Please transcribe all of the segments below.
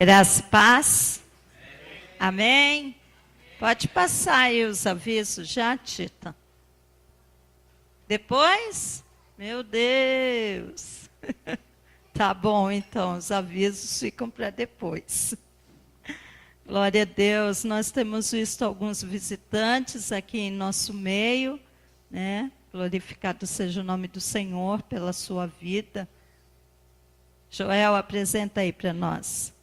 Graça e paz. Amém. Pode passar aí os avisos já, Tita. Depois? Meu Deus. Tá bom, então, os avisos ficam para depois. Glória a Deus. Nós temos visto alguns visitantes aqui em nosso meio, né? Glorificado seja o nome do Senhor pela sua vida. Joel, apresenta aí para nós.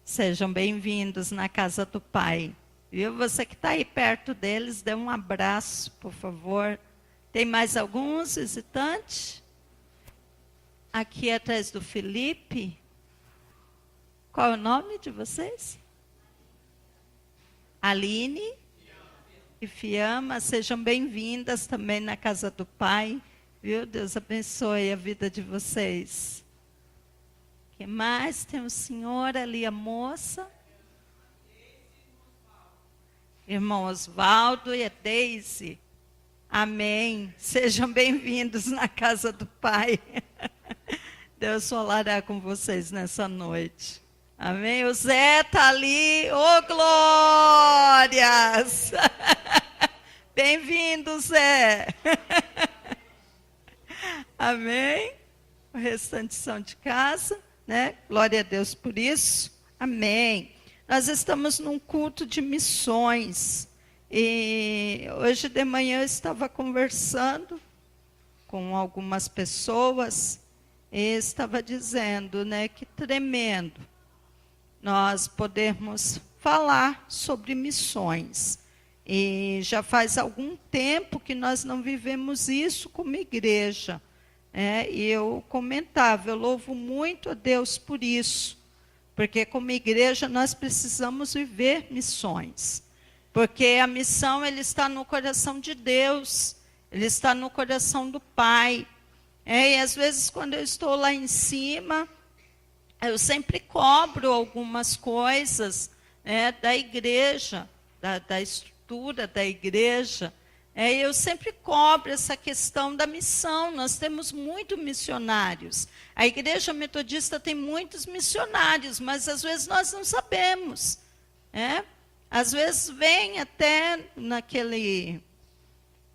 Sejam bem-vindos na casa do Pai. Viu? Você que está aí perto deles, dê um abraço, por favor. Tem mais alguns visitantes? Aqui atrás do Felipe. Qual é o nome de vocês? Aline e Fiamma. Sejam bem-vindas também na casa do Pai. Viu? Deus abençoe a vida de vocês. O que mais? Tem o senhor ali, a moça. Irmão Osvaldo e a Deise. Amém. Sejam bem-vindos na casa do Pai. Deus falará com vocês nessa noite. Amém. O Zé está ali. Ô, glórias! Bem-vindo, Zé. Amém. O restante são de casa, né? Glória a Deus por isso. Amém. Nós estamos num culto de missões. E hoje de manhã eu estava conversando com algumas pessoas e estava dizendo, né, que tremendo nós podermos falar sobre missões. E já faz algum tempo que nós não vivemos isso como igreja. E eu comentava, eu louvo muito a Deus por isso, porque como igreja nós precisamos viver missões. Porque a missão, ele está no coração de Deus, ele está no coração do Pai. E às vezes, quando eu estou lá em cima, eu sempre cobro algumas coisas, da igreja, da estrutura da igreja. Eu sempre cobro essa questão da missão. Nós temos muitos missionários. A igreja metodista tem muitos missionários, mas às vezes nós não sabemos, Às vezes vem até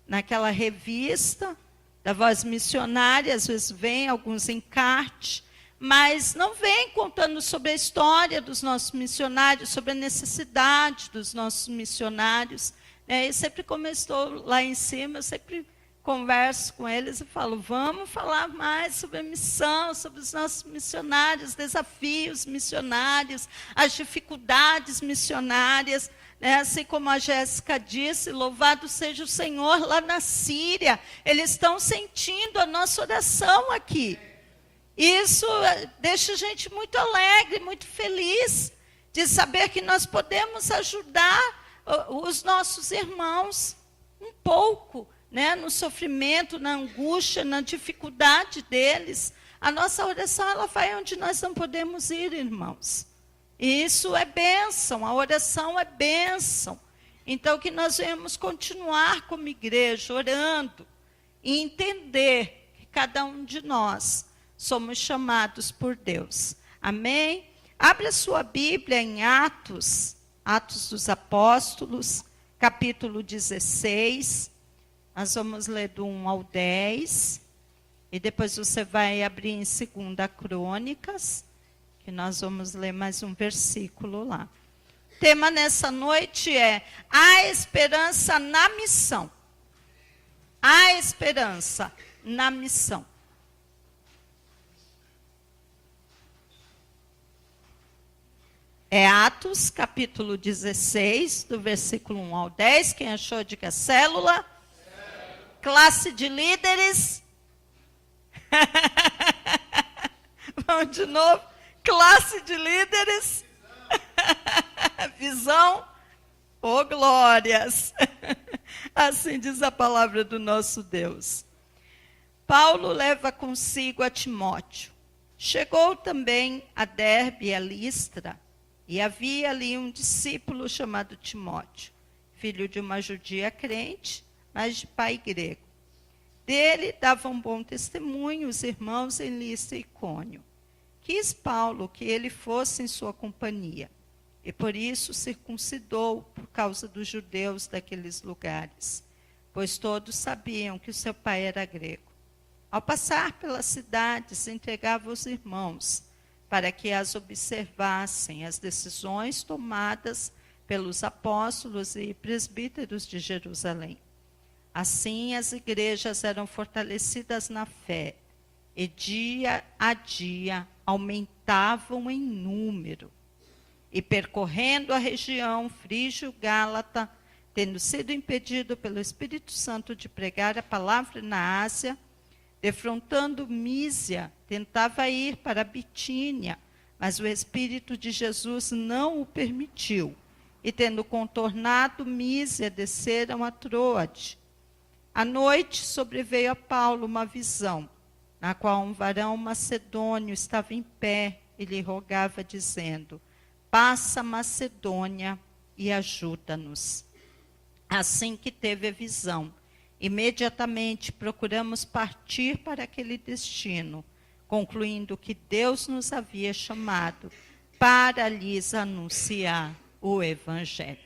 naquela revista da Voz Missionária, às vezes vem alguns encartes, mas não vem contando sobre a história dos nossos missionários, sobre a necessidade dos nossos missionários. E sempre como eu estou lá em cima, eu sempre converso com eles e falo, vamos falar mais sobre a missão, sobre os nossos missionários, desafios missionários, as dificuldades missionárias, assim como a Jéssica disse, louvado seja o Senhor lá na Síria, eles estão sentindo a nossa oração aqui. Isso deixa a gente muito alegre, muito feliz, de saber que nós podemos ajudar os nossos irmãos um pouco, no sofrimento, na angústia, na dificuldade deles. A nossa oração, ela vai onde nós não podemos ir, irmãos. E isso é bênção, a oração é bênção. Então, que nós venhamos continuar como igreja, orando, e entender que cada um de nós somos chamados por Deus. Amém? Abre a sua Bíblia em Atos dos Apóstolos, capítulo 16. Nós vamos ler do 1 ao 10, e depois você vai abrir em 2 Crônicas, que nós vamos ler mais um versículo lá. O tema nessa noite é a esperança na missão. A esperança na missão. É Atos, capítulo 16, do versículo 1 ao 10. Quem achou, diga célula. Classe de líderes. Vamos de novo. Classe de líderes. Visão. Oh, glórias. Assim diz a palavra do nosso Deus. Paulo leva consigo a Timóteo. Chegou também a Derbe e a Listra, e havia ali um discípulo chamado Timóteo, filho de uma judia crente, mas de pai grego. Dele davam bom testemunho os irmãos em Listra e Icônio. Quis Paulo que ele fosse em sua companhia, e por isso circuncidou por causa dos judeus daqueles lugares, pois todos sabiam que o seu pai era grego. Ao passar pelas cidades, entregava os irmãos, para que as observassem as decisões tomadas pelos apóstolos e presbíteros de Jerusalém. Assim, as igrejas eram fortalecidas na fé, e dia a dia aumentavam em número. E percorrendo a região frígio-gálata, tendo sido impedido pelo Espírito Santo de pregar a palavra na Ásia, defrontando Mísia, tentava ir para a Bitínia, mas o Espírito de Jesus não o permitiu. E tendo contornado Mísia, desceram a Troade. À noite sobreveio a Paulo uma visão, na qual um varão macedônio estava em pé e lhe rogava, dizendo: passa a Macedônia e ajuda-nos. Assim que teve a visão, imediatamente procuramos partir para aquele destino, concluindo que Deus nos havia chamado para lhes anunciar o Evangelho.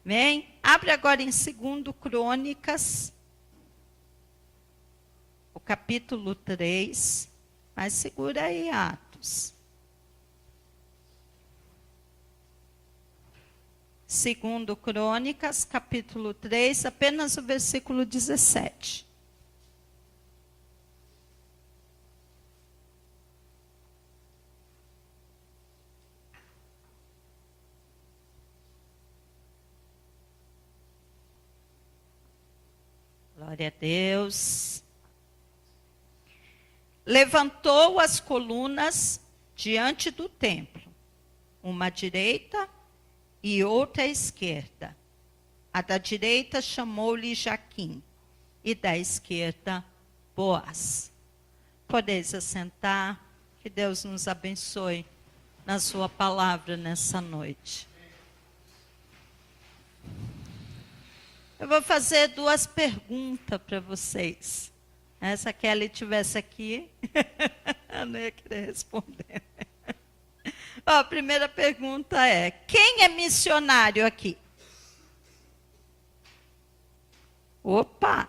Amém? Abre agora em 2 Crônicas, o capítulo 3, mas segura aí Atos. 2 Crônicas, capítulo 3, apenas o versículo 17. Glória a Deus. Levantou as colunas diante do templo, uma à direita e outra à esquerda. A da direita chamou-lhe Jaquim, e da esquerda Boaz. Podeis assentar, que Deus nos abençoe na sua palavra nessa noite. Eu vou fazer 2 perguntas para vocês. Se a Kelly estivesse aqui, eu não ia querer responder. A primeira pergunta é: quem é missionário aqui? Opa!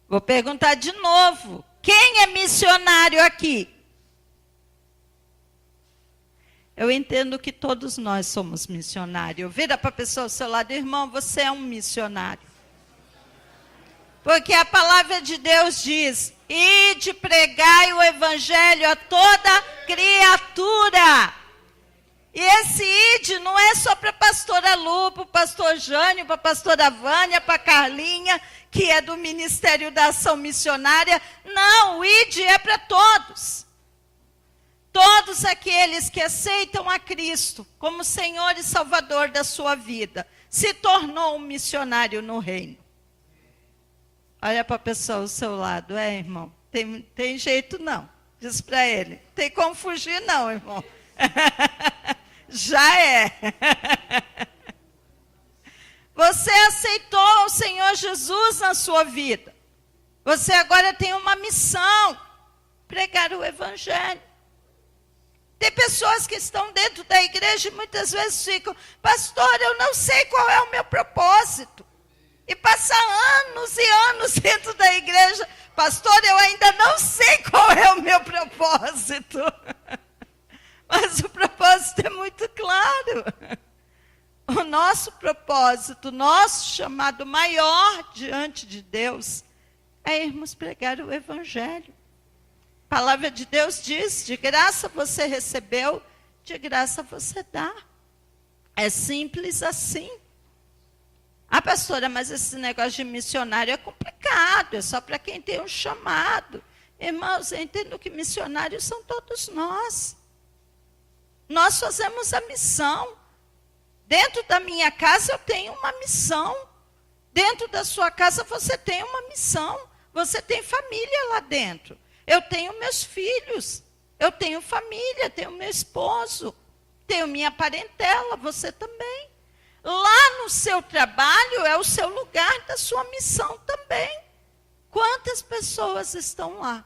Vou perguntar de novo: quem é missionário aqui? Eu entendo que todos nós somos missionários. Vira para a pessoa ao seu lado: irmão, você é um missionário. Porque a palavra de Deus diz: ide pregai o evangelho a toda criatura. E esse ide não é só para a pastora Lu, para o pastor Jânio, para a pastora Vânia, para a Carlinha, que é do Ministério da Ação Missionária. Não, o ide é para todos. Todos aqueles que aceitam a Cristo como Senhor e Salvador da sua vida, se tornou um missionário no reino. Olha para a pessoa ao seu lado: irmão, tem jeito não. Diz para ele: tem como fugir não, irmão. Já é. Você aceitou o Senhor Jesus na sua vida. Você agora tem uma missão: pregar o Evangelho. Tem pessoas que estão dentro da igreja e muitas vezes ficam: pastor, eu não sei qual é o meu propósito. E passa anos e anos dentro da igreja: pastor, eu ainda não sei qual é o meu propósito. Mas o propósito é muito claro. O nosso propósito, nosso chamado maior diante de Deus, é irmos pregar o Evangelho. A palavra de Deus diz: de graça você recebeu, de graça você dá. É simples assim. Pastora, mas esse negócio de missionário é complicado, é só para quem tem um chamado. Irmãos, eu entendo que missionários são todos nós. Nós fazemos a missão. Dentro da minha casa eu tenho uma missão. Dentro da sua casa você tem uma missão. Você tem família lá dentro. Eu tenho meus filhos. Eu tenho família, tenho meu esposo. Tenho minha parentela, você também. Lá no seu trabalho é o seu lugar da sua missão também. Quantas pessoas estão lá?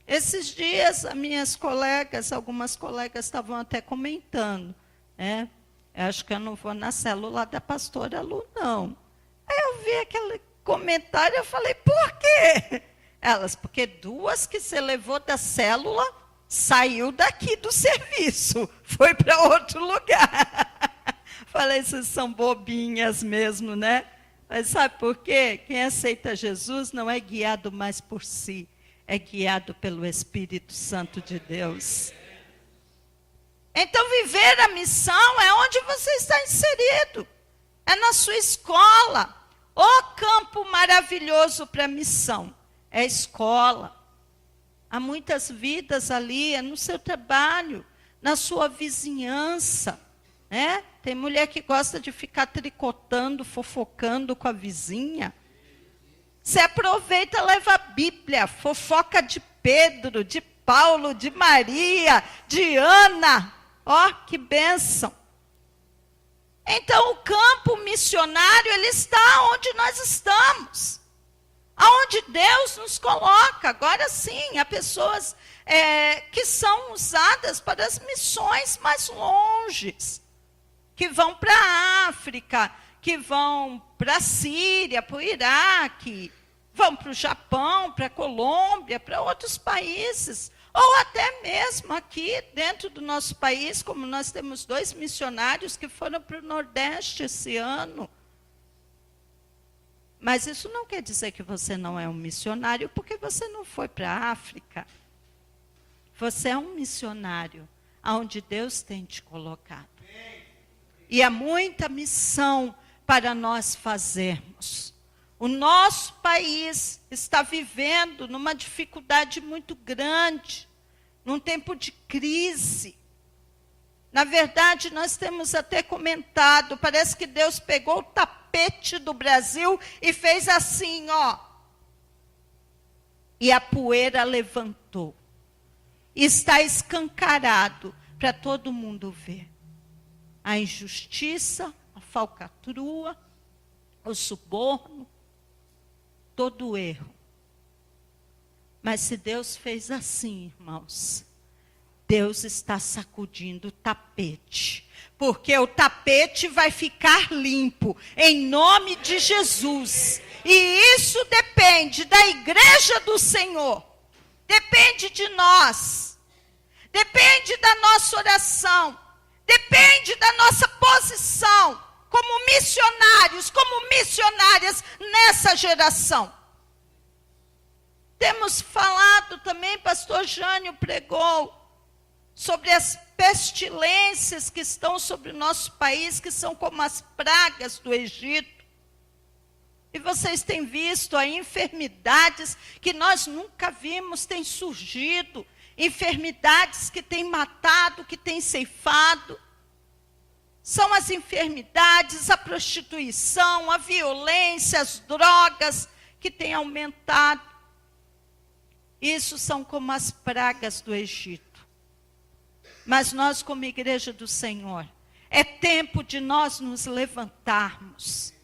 Esses dias, as minhas colegas, algumas colegas estavam até comentando, né? Eu acho que eu não vou na célula da pastora Lu, não. Aí eu vi aquele comentário, eu falei, por quê? Elas, porque 2 que você levou da célula, saiu daqui do serviço, foi para outro lugar. Falei, vocês são bobinhas mesmo, né? Mas sabe por quê? Quem aceita Jesus não é guiado mais por si, é guiado pelo Espírito Santo de Deus. Então, viver a missão é onde você está inserido. É na sua escola. O campo maravilhoso para a missão é a escola. Há muitas vidas ali, é no seu trabalho, na sua vizinhança. Né? Tem mulher que gosta de ficar tricotando, fofocando com a vizinha. Você aproveita, leva a Bíblia, fofoca de Pedro, de Paulo, de Maria, de Ana. Ó, que bênção. Então, o campo missionário, ele está onde nós estamos. Aonde Deus nos coloca. Agora sim, há pessoas que são usadas para as missões mais longes. Que vão para a África, que vão para a Síria, para o Iraque, vão para o Japão, para a Colômbia, para outros países. Ou até mesmo aqui dentro do nosso país, como nós temos 2 missionários que foram para o Nordeste esse ano. Mas isso não quer dizer que você não é um missionário, porque você não foi para a África. Você é um missionário, aonde Deus tem te colocado. E há muita missão para nós fazermos. O nosso país está vivendo numa dificuldade muito grande, num tempo de crise. Na verdade, nós temos até comentado, parece que Deus pegou o tapete do Brasil e fez assim, ó. E a poeira levantou. Está escancarado para todo mundo ver. A injustiça, a falcatrua, o suborno, todo o erro. Mas se Deus fez assim, irmãos, Deus está sacudindo o tapete. Porque o tapete vai ficar limpo, em nome de Jesus. E isso depende da igreja do Senhor. Depende de nós. Depende da nossa oração. Depende da nossa posição como missionários, como missionárias nessa geração. Temos falado também, pastor Jânio pregou, sobre as pestilências que estão sobre o nosso país, que são como as pragas do Egito. E vocês têm visto aí enfermidades que nós nunca vimos, têm surgido. Enfermidades que têm matado, que têm ceifado. São as enfermidades, a prostituição, a violência, as drogas que têm aumentado. Isso são como as pragas do Egito. Mas nós, como igreja do Senhor, é tempo de nós nos levantarmos.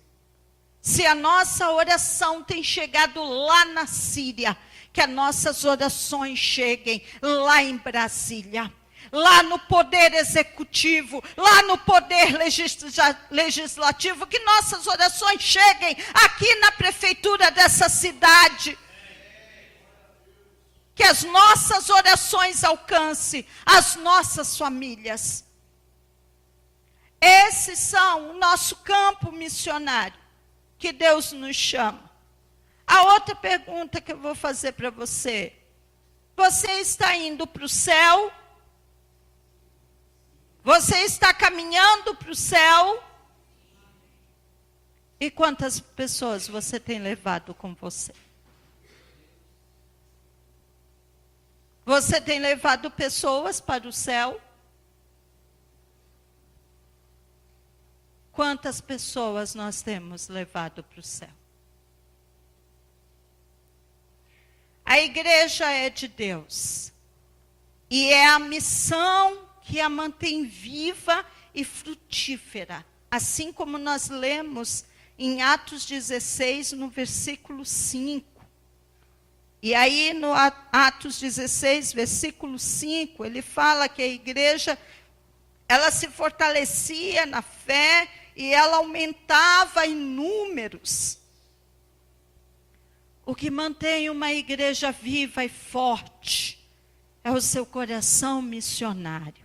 Se a nossa oração tem chegado lá na Síria, que as nossas orações cheguem lá em Brasília, lá no poder executivo, lá no poder legislativo, que nossas orações cheguem aqui na prefeitura dessa cidade. Que as nossas orações alcancem as nossas famílias. Esses são o nosso campo missionário, que Deus nos chama. A outra pergunta que eu vou fazer para você. Você está indo para o céu? Você está caminhando para o céu? E quantas pessoas você tem levado com você? Você tem levado pessoas para o céu? Quantas pessoas nós temos levado para o céu? A igreja é de Deus. E é a missão que a mantém viva e frutífera. Assim como nós lemos em Atos 16, no versículo 5. E aí, no Atos 16, versículo 5, ele fala que a igreja, ela se fortalecia na fé e ela aumentava em números. O que mantém uma igreja viva e forte é o seu coração missionário.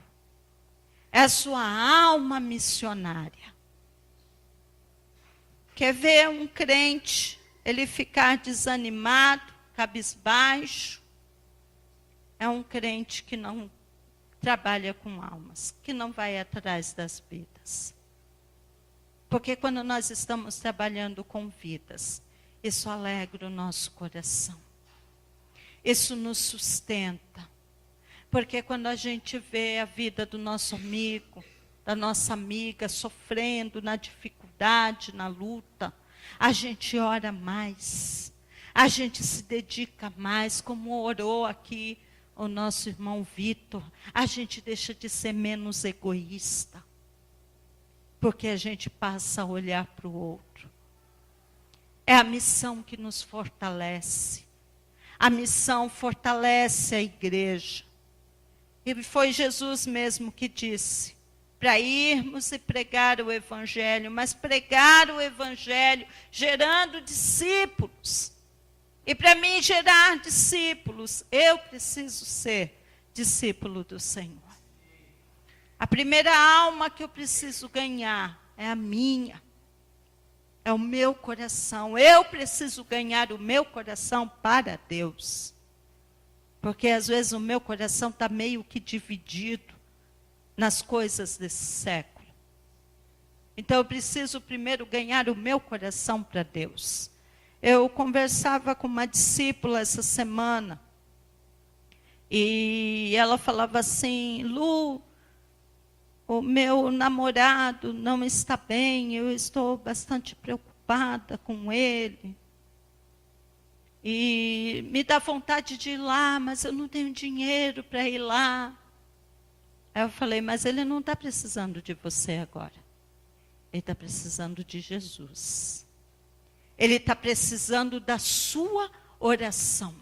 É a sua alma missionária. Quer ver um crente, ele ficar desanimado, cabisbaixo? É um crente que não trabalha com almas, que não vai atrás das vidas. Porque quando nós estamos trabalhando com vidas, isso alegra o nosso coração. Isso nos sustenta. Porque quando a gente vê a vida do nosso amigo, da nossa amiga sofrendo na dificuldade, na luta, a gente ora mais. A gente se dedica mais, como orou aqui o nosso irmão Vitor. A gente deixa de ser menos egoísta. Porque a gente passa a olhar para o outro. É a missão que nos fortalece. A missão fortalece a igreja. E foi Jesus mesmo que disse, para irmos e pregar o Evangelho, mas pregar o Evangelho gerando discípulos. E para mim gerar discípulos, eu preciso ser discípulo do Senhor. A primeira alma que eu preciso ganhar é a minha. É o meu coração. Eu preciso ganhar o meu coração para Deus. Porque às vezes o meu coração está meio que dividido nas coisas desse século. Então eu preciso primeiro ganhar o meu coração para Deus. Eu conversava com uma discípula essa semana. E ela falava assim, Lu, o meu namorado não está bem, eu estou bastante preocupada com ele. E me dá vontade de ir lá, mas eu não tenho dinheiro para ir lá. Aí eu falei, mas ele não está precisando de você agora. Ele está precisando de Jesus. Ele está precisando da sua oração.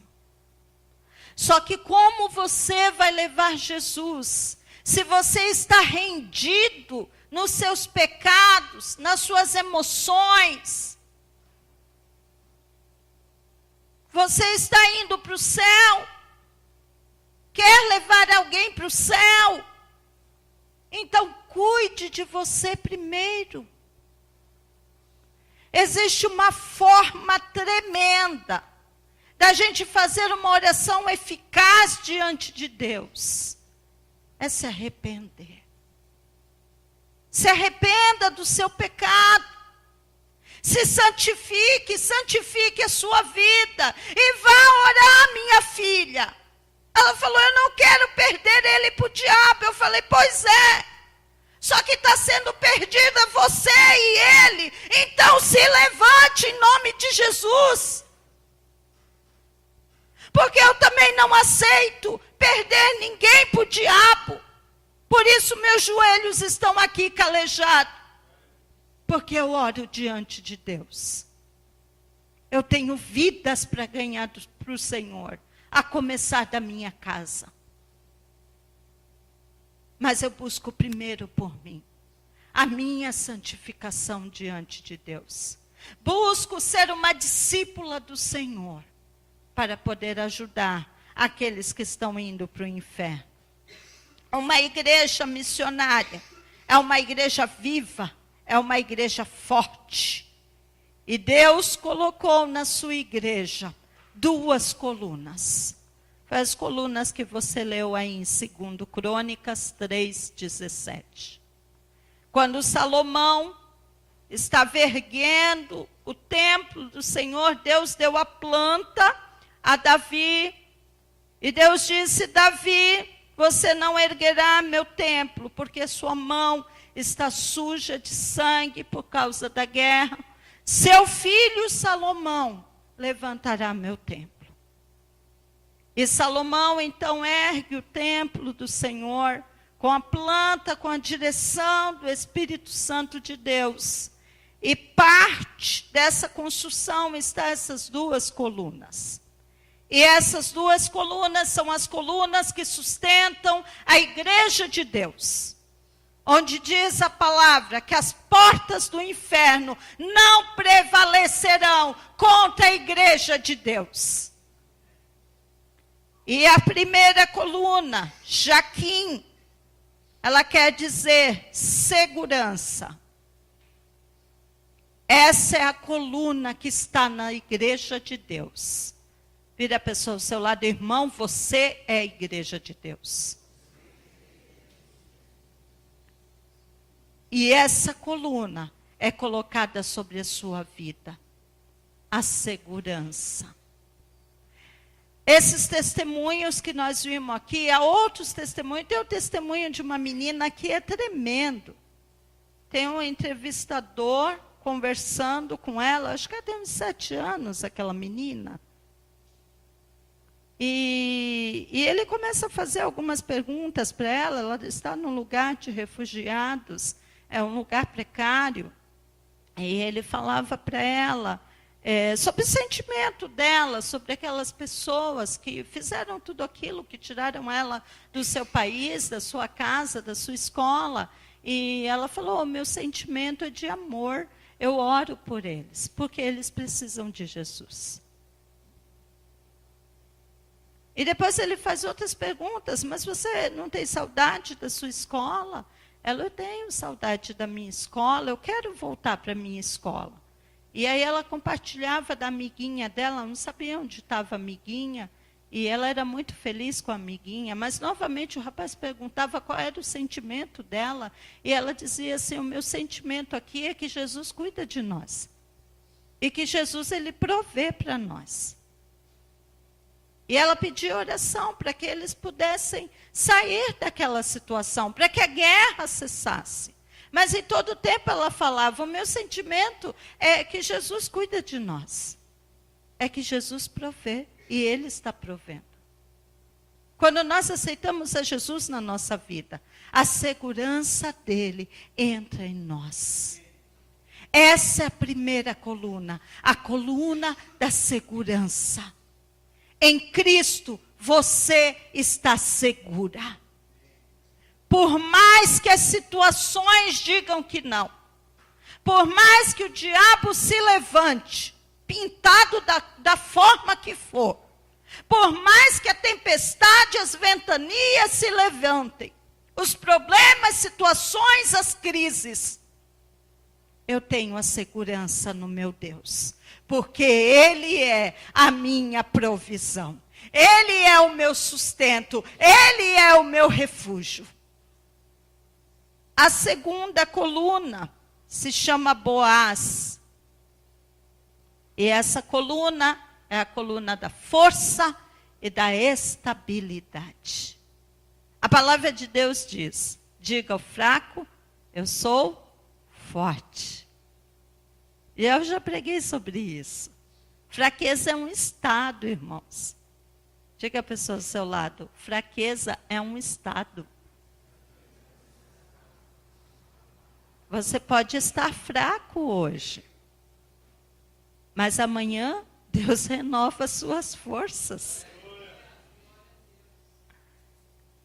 Só que como você vai levar Jesus se você está rendido nos seus pecados, nas suas emoções? Você está indo para o céu? Quer levar alguém para o céu? Então cuide de você primeiro. Existe uma forma tremenda da gente fazer uma oração eficaz diante de Deus. É se arrepender. Se arrependa do seu pecado. Se santifique, santifique a sua vida. E vá orar, minha filha. Ela falou, eu não quero perder ele para o diabo. Eu falei, pois é. Só que está sendo perdida você e ele. Então se levante em nome de Jesus. Porque eu também não aceito perder ninguém para o diabo. Por isso meus joelhos estão aqui calejados. Porque eu oro diante de Deus. Eu tenho vidas para ganhar para o Senhor. A começar da minha casa. Mas eu busco primeiro por mim. A minha santificação diante de Deus. Busco ser uma discípula do Senhor. Para poder ajudar aqueles que estão indo para o inferno. Uma igreja missionária. É uma igreja viva. É uma igreja forte. E Deus colocou na sua igreja 2 colunas. Foi as colunas que você leu aí em 2 Crônicas 3:17. Quando Salomão estava erguendo o templo do Senhor, Deus deu a planta a Davi. E Deus disse, Davi, você não erguerá meu templo, porque sua mão está suja de sangue por causa da guerra. Seu filho Salomão levantará meu templo. E Salomão então ergue o templo do Senhor, com a planta, com a direção do Espírito Santo de Deus. E parte dessa construção está essas 2 colunas. E essas duas colunas são as colunas que sustentam a igreja de Deus. Onde diz a palavra que as portas do inferno não prevalecerão contra a igreja de Deus. E a primeira coluna, Jaquim, ela quer dizer segurança. Essa é a coluna que está na igreja de Deus. Vira a pessoa ao seu lado, irmão, você é a igreja de Deus. E essa coluna é colocada sobre a sua vida. A segurança. Esses testemunhos que nós vimos aqui, há outros testemunhos. Tem o testemunho de uma menina que é tremendo. Tem um entrevistador conversando com ela, acho que ela tem uns 7 anos, aquela menina. E ele começa a fazer algumas perguntas para ela. Ela está num lugar de refugiados, é um lugar precário. E ele falava para ela sobre o sentimento dela, sobre aquelas pessoas que fizeram tudo aquilo, que tiraram ela do seu país, da sua casa, da sua escola. E ela falou, meu sentimento é de amor, eu oro por eles, porque eles precisam de Jesus. E depois ele faz outras perguntas, mas você não tem saudade da sua escola? Ela, eu tenho saudade da minha escola, eu quero voltar para a minha escola. E aí ela compartilhava da amiguinha dela, não sabia onde estava a amiguinha, e ela era muito feliz com a amiguinha, mas novamente o rapaz perguntava qual era o sentimento dela, e ela dizia assim, o meu sentimento aqui é que Jesus cuida de nós, e que Jesus ele provê para nós. E ela pediu oração para que eles pudessem sair daquela situação, para que a guerra cessasse. Mas em todo tempo ela falava, o meu sentimento é que Jesus cuida de nós. É que Jesus provê e Ele está provendo. Quando nós aceitamos a Jesus na nossa vida, a segurança dEle entra em nós. Essa é a primeira coluna, a coluna da segurança. Em Cristo, você está segura. Por mais que as situações digam que não, por mais que o diabo se levante, pintado da forma que for, por mais que a tempestade, as ventanias se levantem, os problemas, situações, as crises, eu tenho a segurança no meu Deus. Porque Ele é a minha provisão. Ele é o meu sustento. Ele é o meu refúgio. A segunda coluna se chama Boaz. E essa coluna é a coluna da força e da estabilidade. A palavra de Deus diz, diga ao fraco, eu sou forte. E eu já preguei sobre isso. Fraqueza é um estado, irmãos. Diga a pessoa ao seu lado, fraqueza é um estado. Você pode estar fraco hoje, mas amanhã Deus renova as suas forças.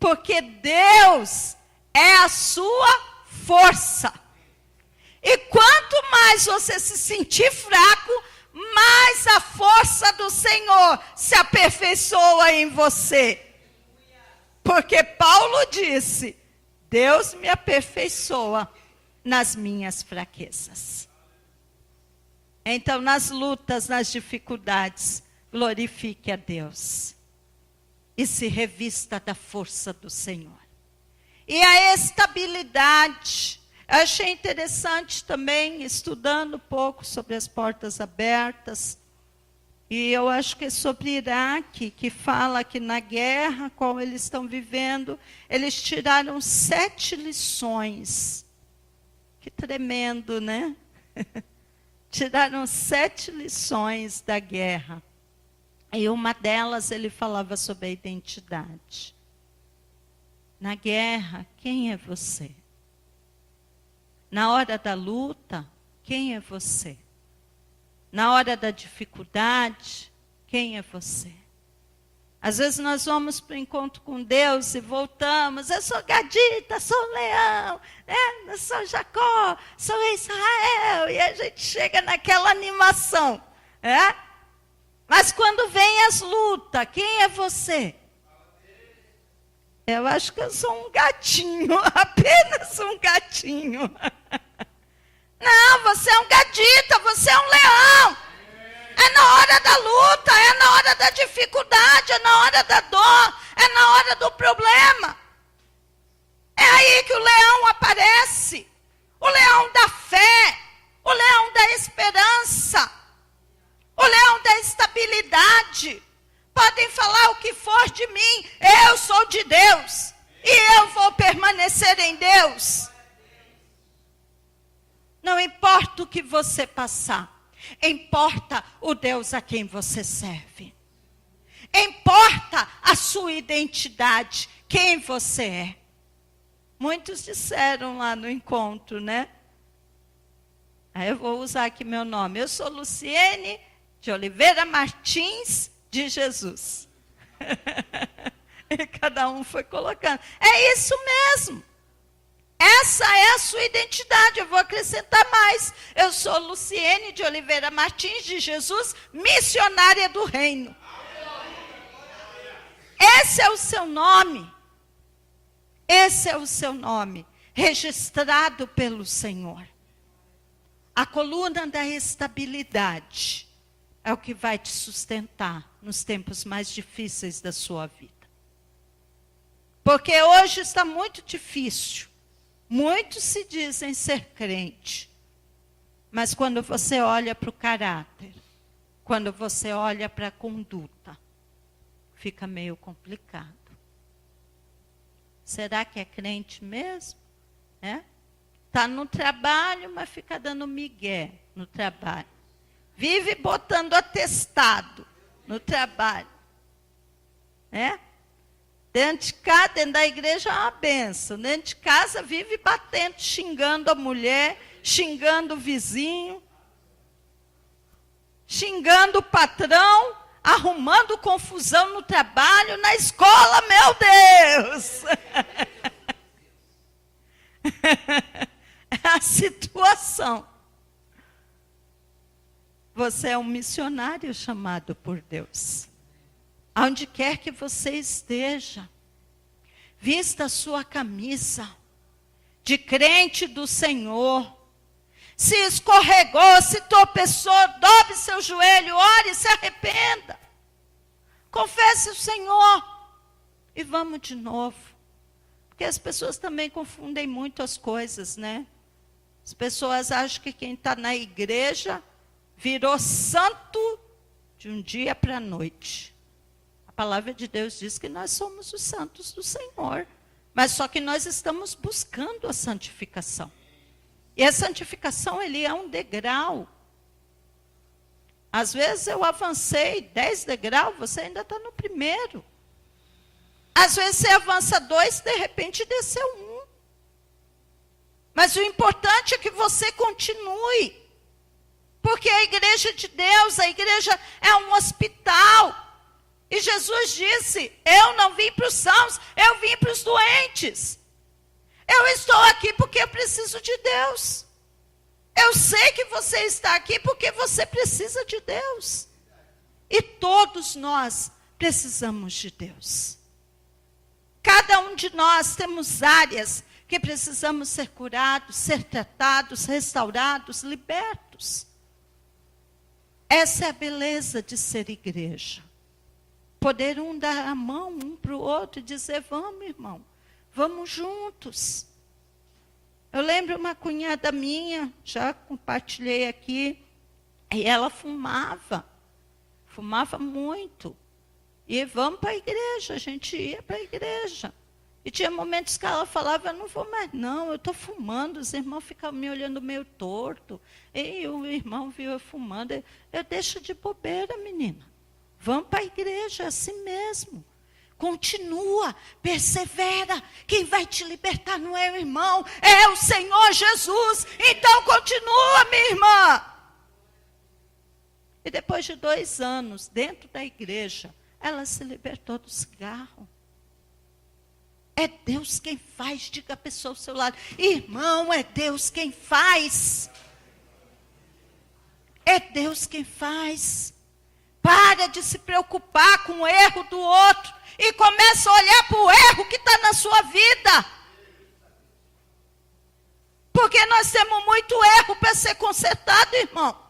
Porque Deus é a sua força. E quanto mais você se sentir fraco, mais a força do Senhor se aperfeiçoa em você. Porque Paulo disse, Deus me aperfeiçoa nas minhas fraquezas. Então, nas lutas, nas dificuldades, glorifique a Deus. E se revista da força do Senhor. E a estabilidade. Eu achei interessante também, estudando um pouco sobre as portas abertas, e eu acho que é sobre Iraque, que fala que na guerra qual eles estão vivendo, eles tiraram 7 lições. Que tremendo, né? Tiraram 7 lições da guerra. E uma delas ele falava sobre a identidade. Na guerra, quem é você? Na hora da luta, quem é você? Na hora da dificuldade, quem é você? Às vezes nós vamos para o encontro com Deus e voltamos. Eu sou Gadita, sou Leão, né? Eu sou Jacó, sou Israel. E a gente chega naquela animação. É? Mas quando vem as lutas, quem é você? Eu acho que eu sou um gatinho, apenas um gatinho. Não, você é um Gadita, você é um leão. É na hora da luta, é na hora da dificuldade, é na hora da dor, é na hora do problema. É aí que o leão aparece. O leão da fé, o leão da esperança, o leão da estabilidade. Podem falar o que for de mim, eu sou de Deus e eu vou permanecer em Deus. Não importa o que você passar. Importa o Deus a quem você serve. Importa a sua identidade, quem você é. Muitos disseram lá no encontro, né? Aí eu vou usar aqui meu nome. Eu sou Luciene de Oliveira Martins de Jesus. E cada um foi colocando. É isso mesmo. Essa é a sua identidade. Eu vou acrescentar mais. Eu sou Luciene de Oliveira Martins de Jesus, missionária do reino. Esse é o seu nome. Esse é o seu nome, registrado pelo Senhor. A coluna da estabilidade é o que vai te sustentar nos tempos mais difíceis da sua vida. Porque hoje está muito difícil. Muitos se dizem ser crente, mas quando você olha para o caráter, quando você olha para a conduta, fica meio complicado. Será que é crente mesmo? Está no trabalho, mas fica dando migué no trabalho. Vive botando atestado no trabalho. Dentro de casa, dentro da igreja é uma benção. Dentro de casa vive batendo, xingando a mulher, xingando o vizinho, xingando o patrão, arrumando confusão no trabalho, na escola, meu Deus! É a situação. Você é um missionário chamado por Deus. Aonde quer que você esteja, vista a sua camisa de crente do Senhor. Se escorregou, se tropeçou, dobre seu joelho, ore, se arrependa. Confesse o Senhor e vamos de novo. Porque as pessoas também confundem muito as coisas, né? As pessoas acham que quem está na igreja virou santo de um dia para a noite. A palavra de Deus diz que nós somos os santos do Senhor. Mas só que nós estamos buscando a santificação. E a santificação, ele é um degrau. Às vezes eu avancei 10 degraus, você ainda está no primeiro. Às vezes você avança 2, de repente desceu 1. Mas o importante é que você continue. Porque a igreja de Deus, a igreja é um hospital. E Jesus disse, eu não vim para os sãos, eu vim para os doentes. Eu estou aqui porque eu preciso de Deus. Eu sei que você está aqui porque você precisa de Deus. E todos nós precisamos de Deus. Cada um de nós temos áreas que precisamos ser curados, ser tratados, restaurados, libertos. Essa é a beleza de ser igreja. Poder um dar a mão um para o outro e dizer, vamos, irmão, vamos juntos. Eu lembro uma cunhada minha, já compartilhei aqui, e ela fumava muito. E vamos para a igreja, a gente ia para a igreja. E tinha momentos que ela falava, eu não vou mais não, eu estou fumando, os irmãos ficavam me olhando meio torto. E o irmão viu eu fumando, eu deixo de bobeira, menina. Vamos para a igreja, é assim mesmo. Continua, persevera. Quem vai te libertar não é o irmão, é o Senhor Jesus. Então continua, minha irmã. E depois de 2 anos, dentro da igreja, ela se libertou do cigarro. É Deus quem faz. Diga a pessoa ao seu lado: irmão, é Deus quem faz. É Deus quem faz. Para de se preocupar com o erro do outro e começa a olhar para o erro que está na sua vida. Porque nós temos muito erro para ser consertado, irmão.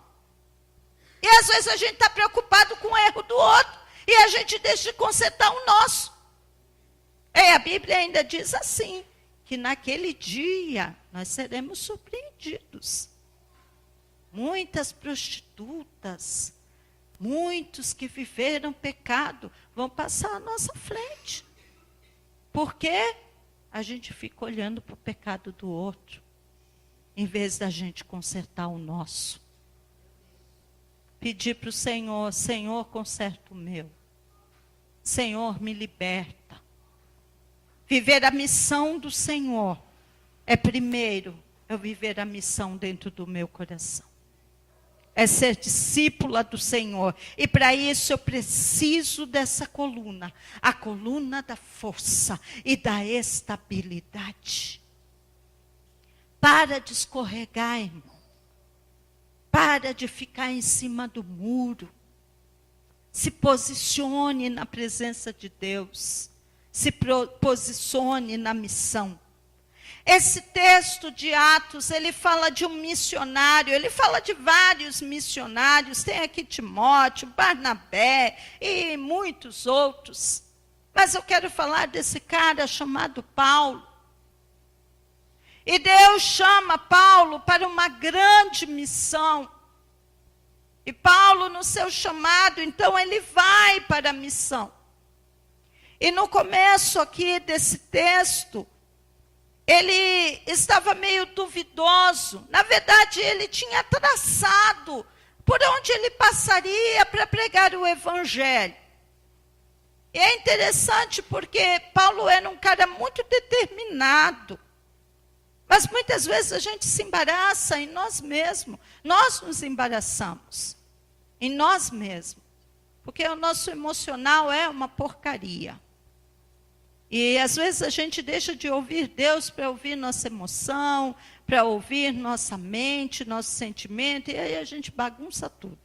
E às vezes a gente está preocupado com o erro do outro e a gente deixa de consertar o nosso. A Bíblia ainda diz assim, que naquele dia nós seremos surpreendidos. Muitas prostitutas, muitos que viveram pecado vão passar à nossa frente. Porque a gente fica olhando para o pecado do outro, em vez da gente consertar o nosso. Pedir para o Senhor: Senhor, conserta o meu. Senhor, me liberta. Viver a missão do Senhor é primeiro eu viver a missão dentro do meu coração. É ser discípula do Senhor. E para isso eu preciso dessa coluna. A coluna da força e da estabilidade. Para de escorregar, irmão. Para de ficar em cima do muro. Se posicione na presença de Deus. Se posicione na missão. Esse texto de Atos, ele fala de um missionário, ele fala de vários missionários, tem aqui Timóteo, Barnabé e muitos outros. Mas eu quero falar desse cara chamado Paulo. E Deus chama Paulo para uma grande missão. E Paulo, no seu chamado, então ele vai para a missão. E no começo aqui desse texto, ele estava meio duvidoso. Na verdade, ele tinha traçado por onde ele passaria para pregar o evangelho. E é interessante porque Paulo era um cara muito determinado. Mas muitas vezes a gente se embaraça em nós mesmos. Nós nos embaraçamos em nós mesmos. Porque o nosso emocional é uma porcaria. E às vezes a gente deixa de ouvir Deus para ouvir nossa emoção, para ouvir nossa mente, nosso sentimento, e aí a gente bagunça tudo.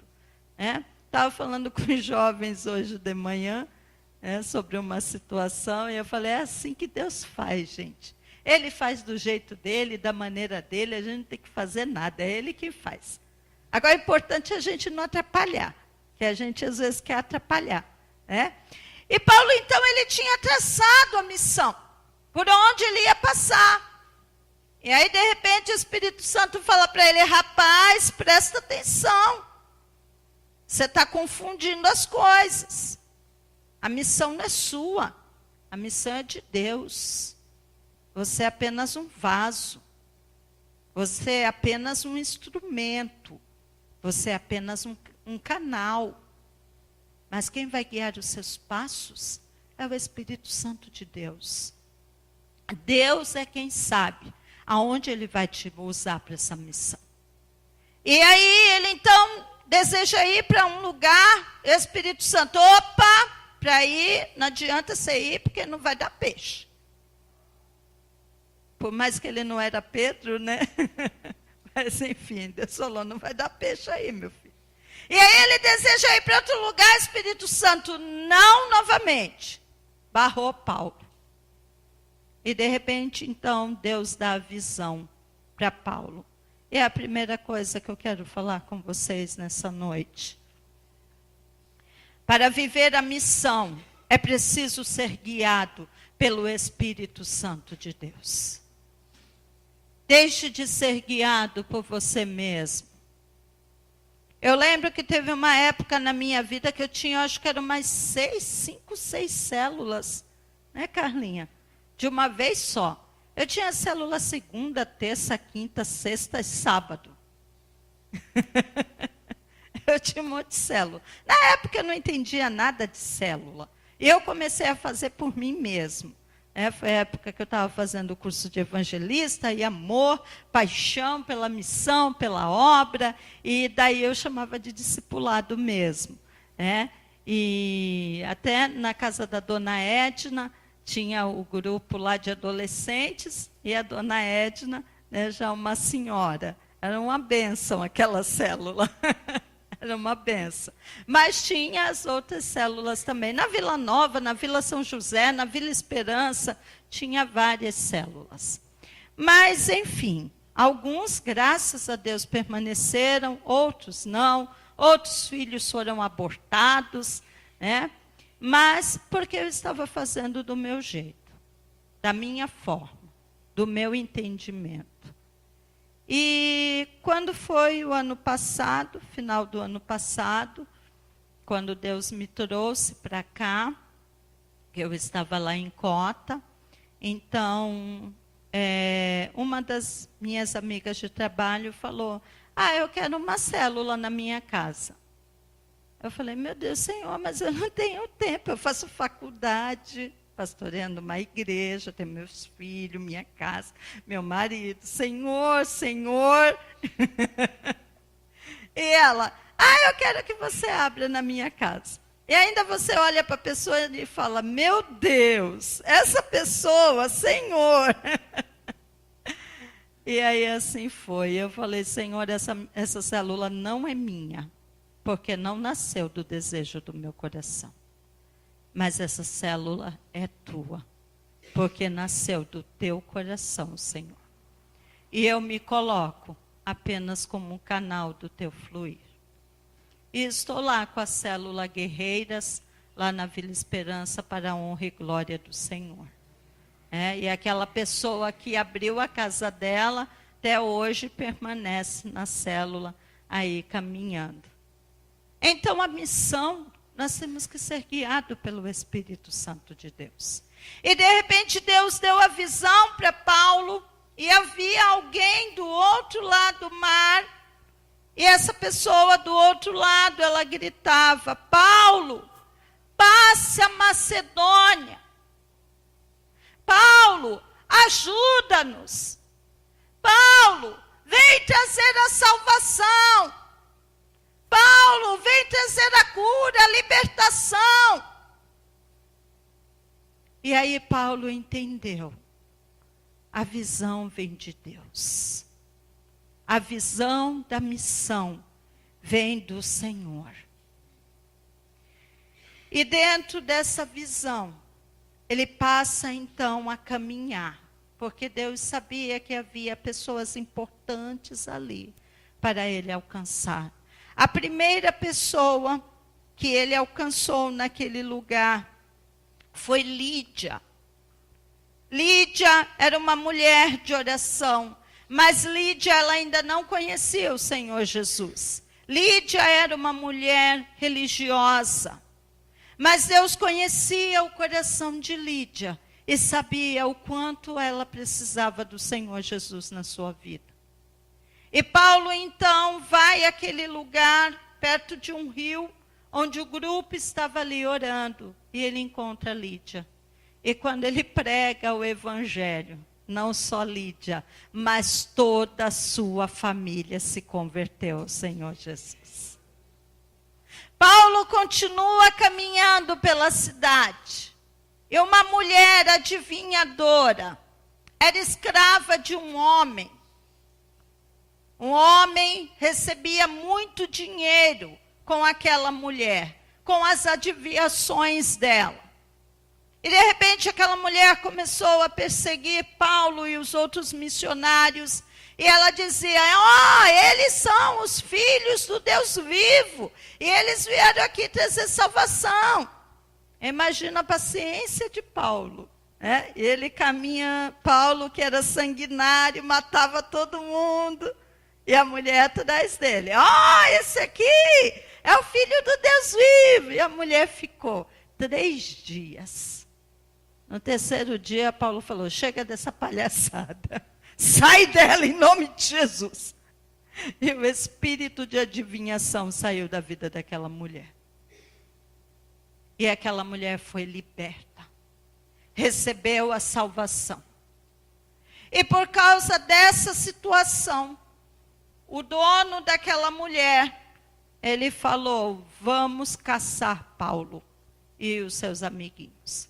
Estava falando com os jovens hoje de manhã sobre uma situação, e eu falei: é assim que Deus faz, gente. Ele faz do jeito dele, da maneira dele, a gente não tem que fazer nada, é Ele que faz. Agora, é importante a gente não atrapalhar, que a gente às vezes quer atrapalhar, E Paulo, então, ele tinha traçado a missão, por onde ele ia passar. E aí, de repente, o Espírito Santo fala para ele: rapaz, presta atenção. Você está confundindo as coisas. A missão não é sua, a missão é de Deus. Você é apenas um vaso. Você é apenas um instrumento. Você é apenas um canal. Mas quem vai guiar os seus passos é o Espírito Santo de Deus. Deus é quem sabe aonde Ele vai te usar para essa missão. E aí ele então deseja ir para um lugar, o Espírito Santo: opa, para ir, não adianta você ir porque não vai dar peixe. Por mais que ele não era Pedro, né? Mas enfim, Deus falou: não vai dar peixe aí, meu filho. E aí ele deseja ir para outro lugar, Espírito Santo não novamente. Barrou Paulo. E de repente, então, Deus dá a visão para Paulo. E é a primeira coisa que eu quero falar com vocês nessa noite. Para viver a missão, é preciso ser guiado pelo Espírito Santo de Deus. Deixe de ser guiado por você mesmo. Eu lembro que teve uma época na minha vida que eu tinha, acho que eram mais 5, 6 células. Né, Carlinha? De uma vez só. Eu tinha célula segunda, terça, quinta, sexta e sábado. Eu tinha um monte de célula. Na época eu não entendia nada de célula. E eu comecei a fazer por mim mesmo. Foi a época que eu estava fazendo o curso de evangelista e amor, paixão pela missão, pela obra, e daí eu chamava de discipulado mesmo. E até na casa da dona Edna, tinha o grupo lá de adolescentes, e a dona Edna, né, já uma senhora. Era uma bênção aquela célula. Era uma benção. Mas tinha as outras células também. Na Vila Nova, na Vila São José, na Vila Esperança, tinha várias células. Mas, enfim, alguns, graças a Deus, permaneceram, outros não. Outros filhos foram abortados, né? Mas porque eu estava fazendo do meu jeito, da minha forma, do meu entendimento. E quando foi o ano passado, final do ano passado, quando Deus me trouxe para cá, eu estava lá em Cota, então uma das minhas amigas de trabalho falou, eu quero uma célula na minha casa. Eu falei, meu Deus, Senhor, mas eu não tenho tempo, eu faço faculdade, pastoreando uma igreja, tenho meus filhos, minha casa, meu marido. Senhor, Senhor. E ela, eu quero que você abra na minha casa. E ainda você olha para a pessoa e fala, meu Deus, essa pessoa, Senhor. E aí assim foi. Eu falei, Senhor, essa célula não é minha, porque não nasceu do desejo do meu coração. Mas essa célula é tua, porque nasceu do teu coração, Senhor. E eu me coloco apenas como um canal do teu fluir. E estou lá com a célula Guerreiras, lá na Vila Esperança, para a honra e glória do Senhor. E aquela pessoa que abriu a casa dela, até hoje permanece na célula, aí caminhando. Então a missão, nós temos que ser guiados pelo Espírito Santo de Deus. E de repente Deus deu a visão para Paulo, e havia alguém do outro lado do mar, e essa pessoa do outro lado, ela gritava, Paulo, passe a Macedônia. Paulo, ajuda-nos. Paulo, vem trazer a salvação. Paulo, vem trazer a cura, a libertação. E aí Paulo entendeu. A visão vem de Deus. A visão da missão vem do Senhor. E dentro dessa visão, ele passa então a caminhar. Porque Deus sabia que havia pessoas importantes ali para ele alcançar. A primeira pessoa que ele alcançou naquele lugar foi Lídia. Lídia era uma mulher de oração, mas Lídia ela ainda não conhecia o Senhor Jesus. Lídia era uma mulher religiosa, mas Deus conhecia o coração de Lídia e sabia o quanto ela precisava do Senhor Jesus na sua vida. E Paulo, então, vai àquele lugar, perto de um rio, onde o grupo estava ali orando, e ele encontra Lídia. E quando ele prega o evangelho, não só Lídia, mas toda a sua família se converteu ao Senhor Jesus. Paulo continua caminhando pela cidade, e uma mulher adivinhadora, era escrava de um homem. Um homem recebia muito dinheiro com aquela mulher, com as adivinhações dela. E de repente aquela mulher começou a perseguir Paulo e os outros missionários. E ela dizia, eles são os filhos do Deus vivo. E eles vieram aqui trazer salvação. Imagina a paciência de Paulo. Ele caminha, Paulo que era sanguinário, matava todo mundo. E a mulher atrás dele, esse aqui é o filho do Deus vivo. E a mulher ficou 3 dias. No 3º dia, Paulo falou, chega dessa palhaçada. Sai dela em nome de Jesus. E o espírito de adivinhação saiu da vida daquela mulher. E aquela mulher foi liberta. Recebeu a salvação. E por causa dessa situação, o dono daquela mulher ele falou: vamos caçar Paulo e os seus amiguinhos.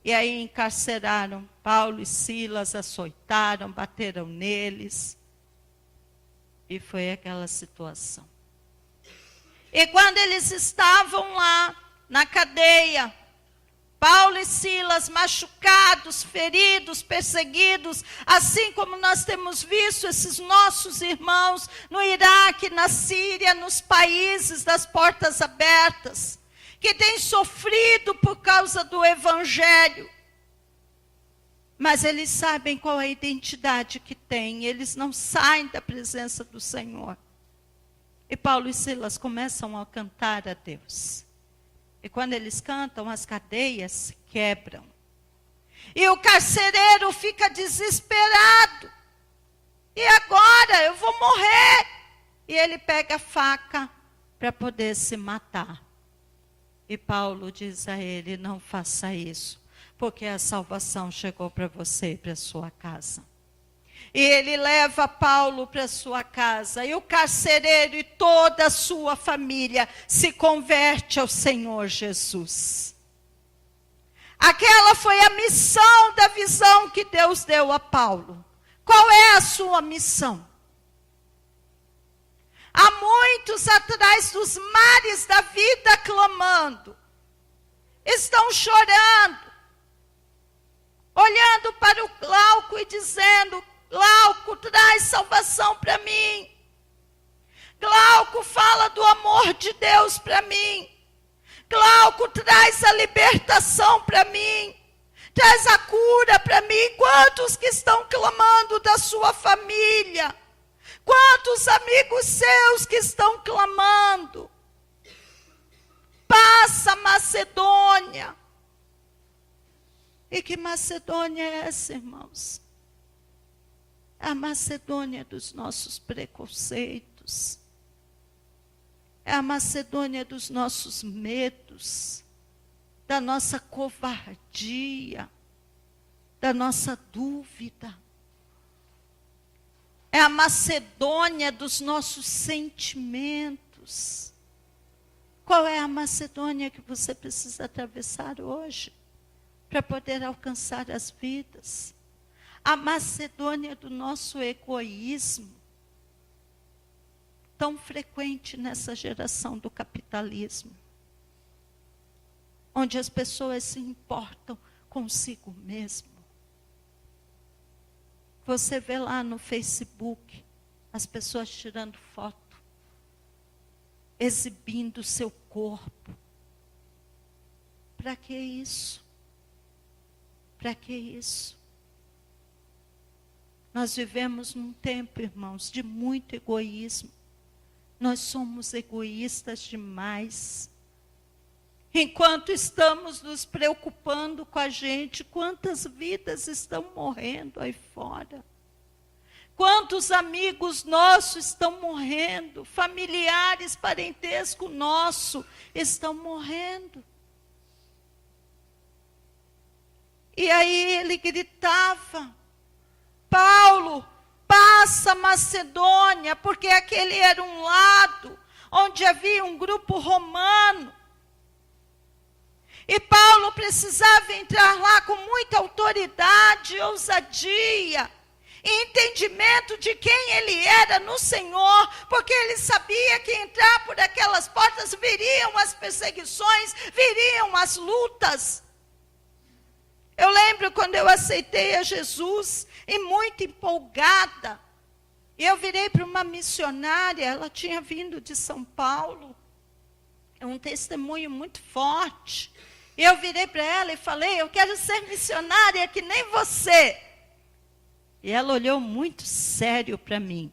E aí encarceraram Paulo e Silas, açoitaram, bateram neles. E foi aquela situação. E quando eles estavam lá na cadeia, Paulo e Silas machucados, feridos, perseguidos, assim como nós temos visto esses nossos irmãos no Iraque, na Síria, nos países das portas abertas, que têm sofrido por causa do Evangelho. Mas eles sabem qual é a identidade que têm, eles não saem da presença do Senhor. E Paulo e Silas começam a cantar a Deus. E quando eles cantam, as cadeias se quebram. E o carcereiro fica desesperado. E agora eu vou morrer. E ele pega a faca para poder se matar. E Paulo diz a ele: não faça isso, porque a salvação chegou para você e para sua casa. E ele leva Paulo para sua casa, e o carcereiro e toda a sua família se converte ao Senhor Jesus. Aquela foi a missão da visão que Deus deu a Paulo. Qual é a sua missão? Há muitos atrás dos mares da vida clamando, estão chorando, olhando para o Glauco e dizendo: Glauco, traz salvação para mim. Glauco, fala do amor de Deus para mim. Glauco, traz a libertação para mim. Traz a cura para mim. Quantos que estão clamando da sua família? Quantos amigos seus que estão clamando? Passa Macedônia. E que Macedônia é essa, irmãos? A Macedônia dos nossos preconceitos. É a Macedônia dos nossos medos, da nossa covardia, da nossa dúvida. É a Macedônia dos nossos sentimentos. Qual é a Macedônia que você precisa atravessar hoje para poder alcançar as vidas? A Macedônia do nosso egoísmo, tão frequente nessa geração do capitalismo, onde as pessoas se importam consigo mesmo. Você vê lá no Facebook as pessoas tirando foto, exibindo o seu corpo. Para que isso? Para que isso? Nós vivemos num tempo, irmãos, de muito egoísmo. Nós somos egoístas demais. Enquanto estamos nos preocupando com a gente, quantas vidas estão morrendo aí fora? Quantos amigos nossos estão morrendo? Familiares, parentesco nosso estão morrendo. E aí ele gritava: Paulo, passa Macedônia, porque aquele era um lado onde havia um grupo romano. E Paulo precisava entrar lá com muita autoridade, ousadia, e entendimento de quem ele era no Senhor, porque ele sabia que entrar por aquelas portas viriam as perseguições, viriam as lutas. Eu lembro quando eu aceitei a Jesus, e muito empolgada, e eu virei para uma missionária, ela tinha vindo de São Paulo, é um testemunho muito forte, e eu virei para ela e falei: eu quero ser missionária que nem você. E ela olhou muito sério para mim,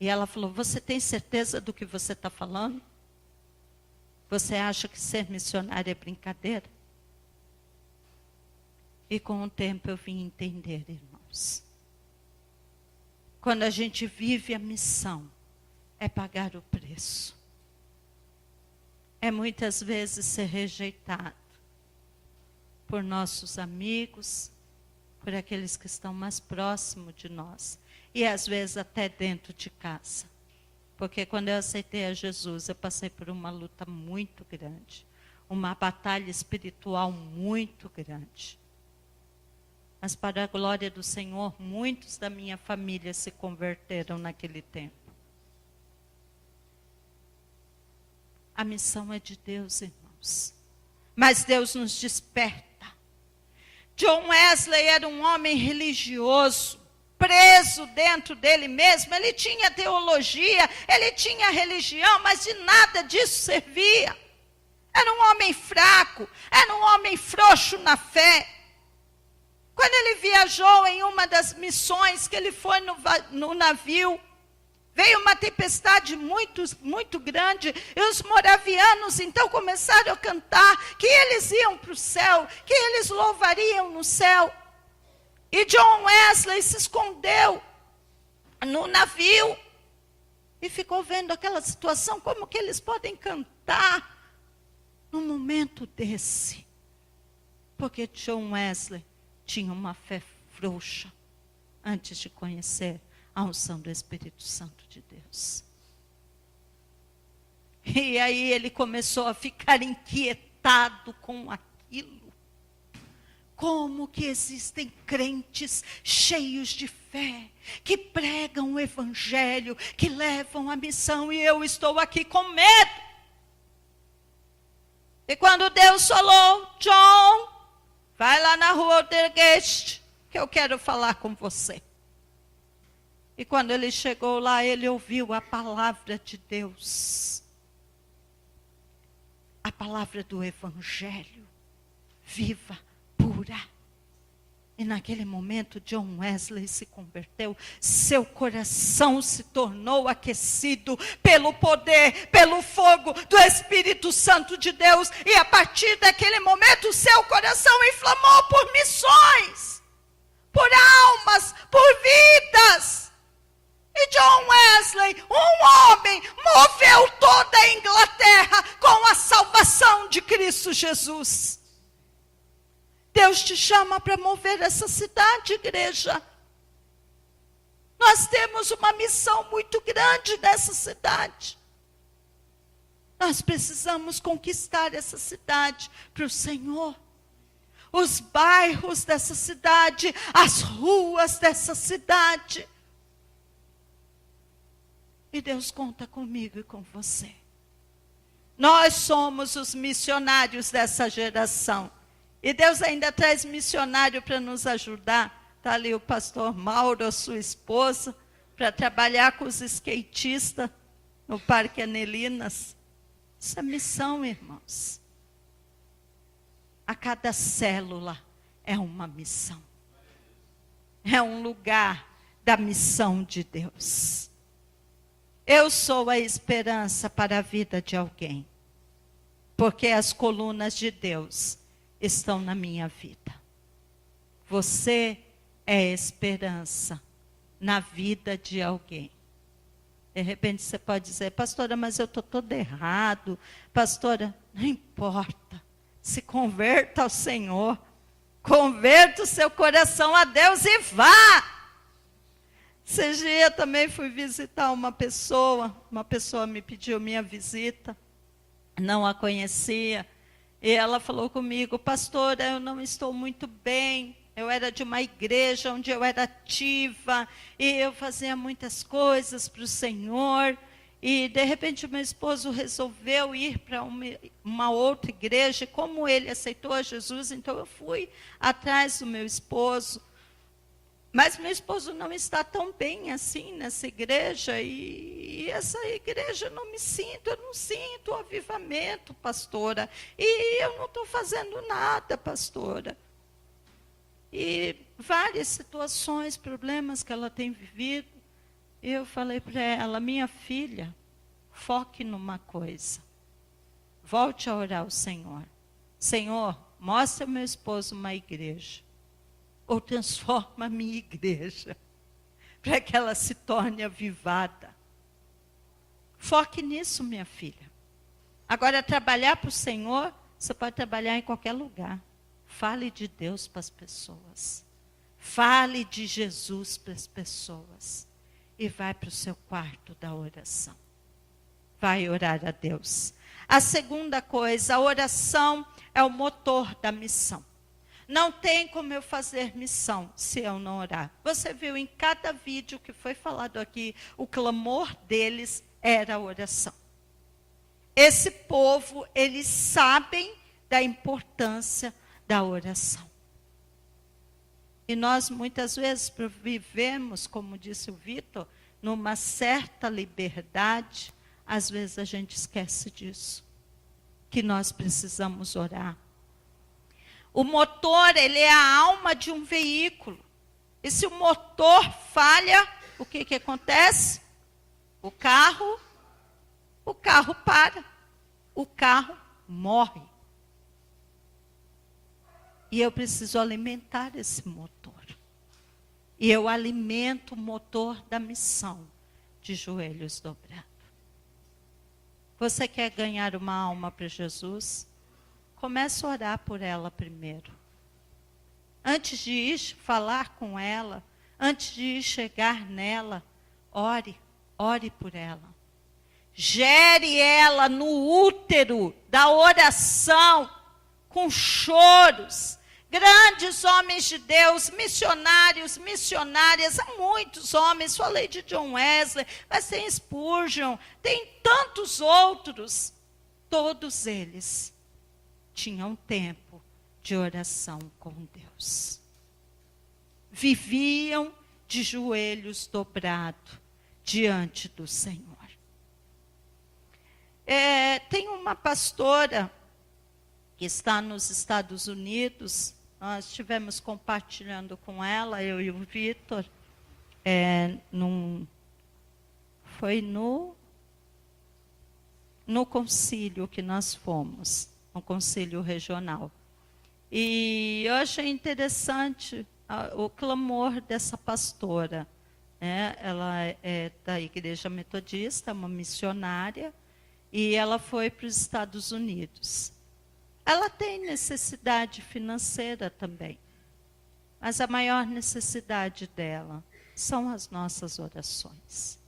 e ela falou: você tem certeza do que você está falando? Você acha que ser missionária é brincadeira? E com o tempo eu vim entender, irmãos. Quando a gente vive a missão, é pagar o preço. É muitas vezes ser rejeitado por nossos amigos, por aqueles que estão mais próximos de nós. E às vezes até dentro de casa. Porque quando eu aceitei a Jesus, eu passei por uma luta muito grande. Uma batalha espiritual muito grande. Mas para a glória do Senhor, muitos da minha família se converteram naquele tempo. A missão é de Deus, irmãos. Mas Deus nos desperta. John Wesley era um homem religioso, preso dentro dele mesmo. Ele tinha teologia, ele tinha religião, mas de nada disso servia. Era um homem fraco, era um homem frouxo na fé. Quando ele viajou em uma das missões que ele foi no navio, veio uma tempestade muito grande, e os moravianos então começaram a cantar que eles iam para o céu, que eles louvariam no céu. E John Wesley se escondeu no navio e ficou vendo aquela situação, como que eles podem cantar num momento desse. Porque John Wesley tinha uma fé frouxa antes de conhecer a unção do Espírito Santo de Deus. E aí ele começou a ficar inquietado com aquilo. Como que existem crentes cheios de fé, que pregam o evangelho, que levam a missão, e eu estou aqui com medo. E quando Deus falou, John, vai lá na rua Watergate, que eu quero falar com você. E quando ele chegou lá, ele ouviu a palavra de Deus. A palavra do evangelho, viva, pura. E naquele momento, John Wesley se converteu. Seu coração se tornou aquecido pelo poder, pelo fogo do Espírito Santo de Deus. E a partir daquele momento, seu coração inflamou por missões, por almas, por vidas. E John Wesley, um homem, moveu toda a Inglaterra com a salvação de Cristo Jesus. Deus te chama para mover essa cidade, igreja. Nós temos uma missão muito grande nessa cidade. Nós precisamos conquistar essa cidade para o Senhor. Os bairros dessa cidade, as ruas dessa cidade. E Deus conta comigo e com você. Nós somos os missionários dessa geração. E Deus ainda traz missionário para nos ajudar. Está ali o pastor Mauro, a sua esposa, para trabalhar com os skatistas no Parque Anelinas. Isso é missão, irmãos. A cada célula é uma missão. É um lugar da missão de Deus. Eu sou a esperança para a vida de alguém. Porque as colunas de Deus estão na minha vida. Você é esperança na vida de alguém. De repente você pode dizer, pastora, mas eu estou todo errado. Pastora, não importa. Se converta ao Senhor. Converta o seu coração a Deus e vá. Esse dia também fui visitar uma pessoa me pediu minha visita, não a conhecia, e ela falou comigo, pastora, eu não estou muito bem, eu era de uma igreja onde eu era ativa, e eu fazia muitas coisas para o Senhor, e de repente o meu esposo resolveu ir para uma outra igreja, e como ele aceitou a Jesus, então eu fui atrás do meu esposo. Mas meu esposo não está tão bem assim nessa igreja, e essa igreja eu não sinto o avivamento, pastora, e eu não estou fazendo nada, pastora. E várias situações, problemas que ela tem vivido, eu falei para ela, minha filha, foque numa coisa, volte a orar ao Senhor. Senhor, mostra ao meu esposo uma igreja. Ou transforma a minha igreja, para que ela se torne avivada. Foque nisso, minha filha. Agora, trabalhar para o Senhor, você pode trabalhar em qualquer lugar. Fale de Deus para as pessoas. Fale de Jesus para as pessoas. E vai para o seu quarto da oração. vai orar a Deus. A segunda coisa, a oração é o motor da missão. Não tem como eu fazer missão se eu não orar. Você viu em cada vídeo que foi falado aqui, o clamor deles era a oração. Esse povo, eles sabem da importância da oração. E nós muitas vezes vivemos, como disse o Vitor, numa certa liberdade. Às vezes a gente esquece disso, que nós precisamos orar. O motor, ele é a alma de um veículo. E se o motor falha, o que acontece? O carro para. O carro morre. E eu preciso alimentar esse motor. E eu alimento o motor da missão de joelhos dobrados. Você quer ganhar uma alma para Jesus? Comece a orar por ela primeiro. Antes de ir falar com ela, antes de ir chegar nela, ore por ela. Gere ela no útero da oração, com choros. Grandes homens de Deus, missionários, missionárias, há muitos homens, falei de John Wesley, mas tem Spurgeon, tem tantos outros. Todos eles tinham tempo de oração com Deus. Viviam de joelhos dobrados diante do Senhor. Tem uma pastora que está nos Estados Unidos, nós estivemos compartilhando com ela, eu e o Vitor, foi no concílio que nós fomos, um concílio regional. E eu achei interessante o clamor dessa pastora. Ela é da Igreja Metodista, uma missionária, e ela foi para os Estados Unidos. Ela tem necessidade financeira também, mas a maior necessidade dela são as nossas orações.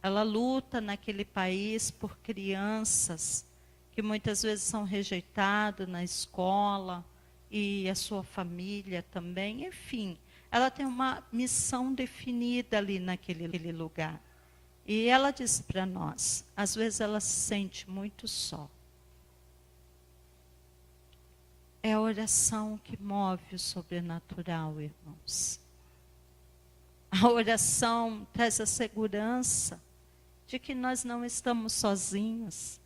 Ela luta naquele país por crianças que muitas vezes são rejeitadas na escola, e a sua família também, enfim. Ela tem uma missão definida ali naquele lugar. E ela disse para nós, às vezes ela se sente muito só. É a oração que move o sobrenatural, irmãos. A oração traz a segurança de que nós não estamos sozinhos.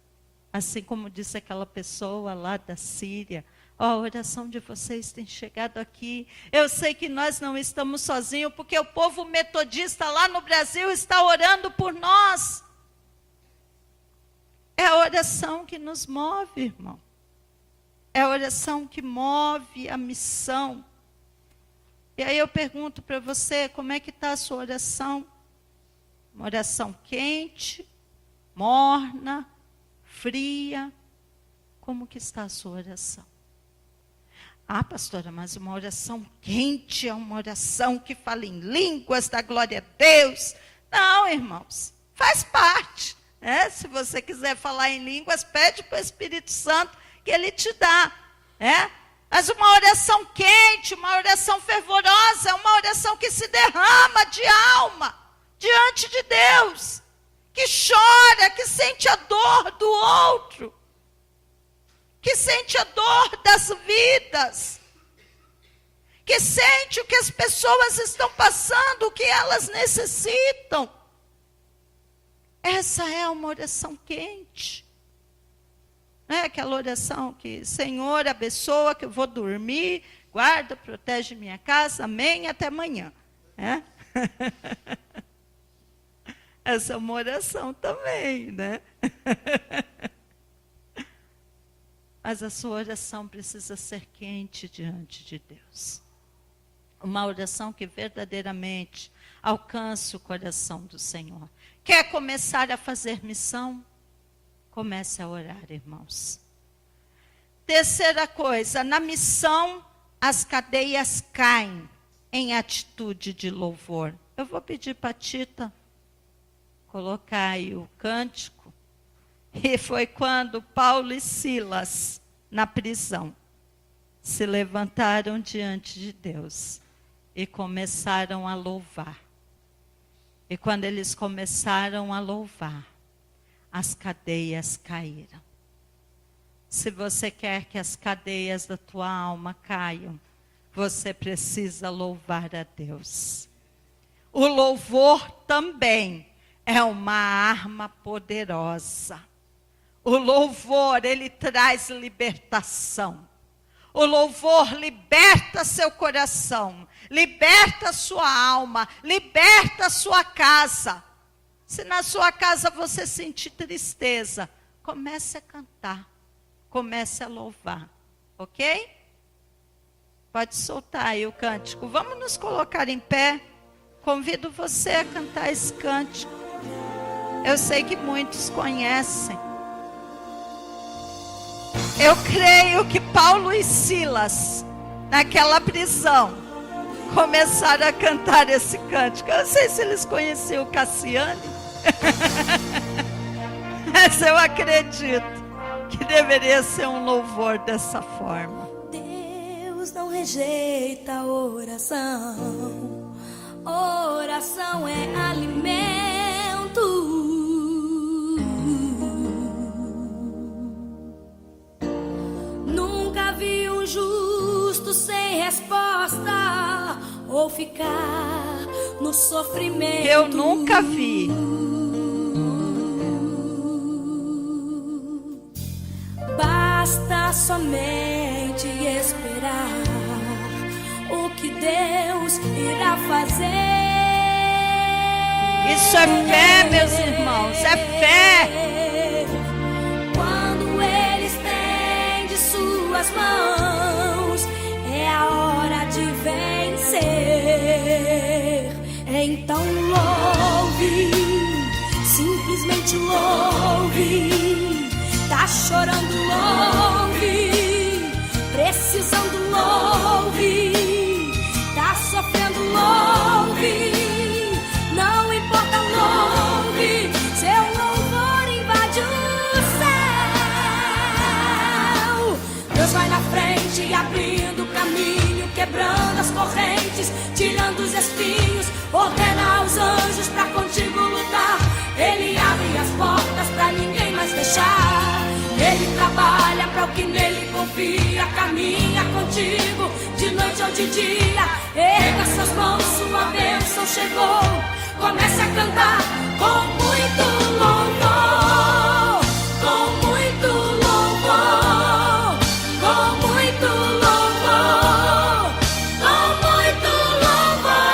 Assim como disse aquela pessoa lá da Síria, a oração de vocês tem chegado aqui. Eu sei que nós não estamos sozinhos, porque o povo metodista lá no Brasil está orando por nós. É a oração que nos move, irmão. É a oração que move a missão. E aí eu pergunto para você, como é que está a sua oração? Uma oração quente, morna, fria? Como que está a sua oração? Ah, pastora, mas uma oração quente é uma oração que fala em línguas, dá glória a Deus. Não, irmãos, faz parte. Se você quiser falar em línguas, pede para o Espírito Santo que Ele te dá. Mas uma oração quente, uma oração fervorosa, uma oração que se derrama de alma diante de Deus, que chora, que sente a dor do outro, que sente a dor das vidas, que sente o que as pessoas estão passando, o que elas necessitam. Essa é uma oração quente. Não é aquela oração que, Senhor, abençoa, que eu vou dormir, guarda, protege minha casa, amém, até amanhã. Essa é uma oração também, né? Mas a sua oração precisa ser quente diante de Deus. Uma oração que verdadeiramente alcance o coração do Senhor. Quer começar a fazer missão? Comece a orar, irmãos. Terceira coisa, na missão, as cadeias caem em atitude de louvor. Eu vou pedir para a Tita colocar aí o cântico. E foi quando Paulo e Silas, na prisão, se levantaram diante de Deus e começaram a louvar. E quando eles começaram a louvar, as cadeias caíram. Se você quer que as cadeias da tua alma caiam, você precisa louvar a Deus. O louvor também é uma arma poderosa. O louvor, ele traz libertação. O louvor liberta seu coração, liberta sua alma, liberta sua casa. Se na sua casa você sentir tristeza, comece a cantar, comece a louvar, ok? Pode soltar aí o cântico. Vamos nos colocar em pé. Convido você a cantar esse cântico. Eu sei que muitos conhecem. Eu creio que Paulo e Silas, naquela prisão, começaram a cantar esse cântico. Eu não sei se eles conheciam o Cassiane, mas eu acredito que deveria ser um louvor dessa forma. Deus não rejeita a oração. Oração é alimento. Nunca vi um justo sem resposta ou ficar no sofrimento. Eu nunca vi. Basta somente esperar o que Deus irá fazer. Isso é fé, meus irmãos, é fé. Quando Ele estende suas mãos, é a hora de vencer. Então louve, simplesmente louve. Tá chorando, louve. Precisando, louve. Tá sofrendo, louve. Não importa, louve. Seu louvor invade o céu. Deus vai na frente, abrindo o caminho, quebrando as correntes, tirando os espinhos. Ordena aos anjos pra contigo lutar. Ele abre as portas pra ninguém mais fechar. Ele trabalha para o que nele confia. Caminha contigo de noite ou de dia. Erga suas mãos, sua bênção chegou. Comece a cantar com muito louvor. Com muito louvor. Com muito louvor. Com muito louvor.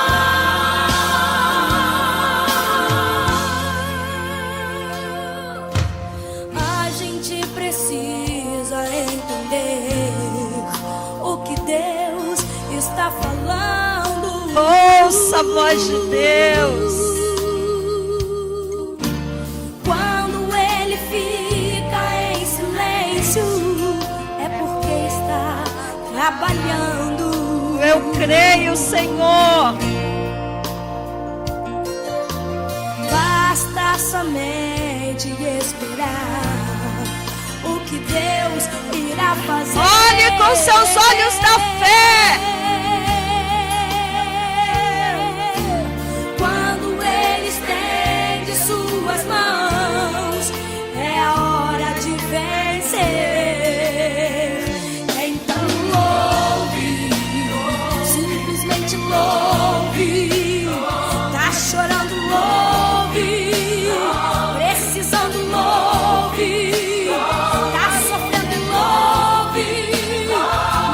A gente precisa entender o que Deus está falando. Ouça a voz de Deus. Quando Ele fica em silêncio, é porque está trabalhando. Eu creio, Senhor. Basta somente esperar o que Deus irá fazer. Olhe com seus olhos da fé. Quando Ele estende suas mãos, é a hora de vencer. Então louve, simplesmente louve. Tá chorando, louve. Precisando, louve. Tá sofrendo, louve.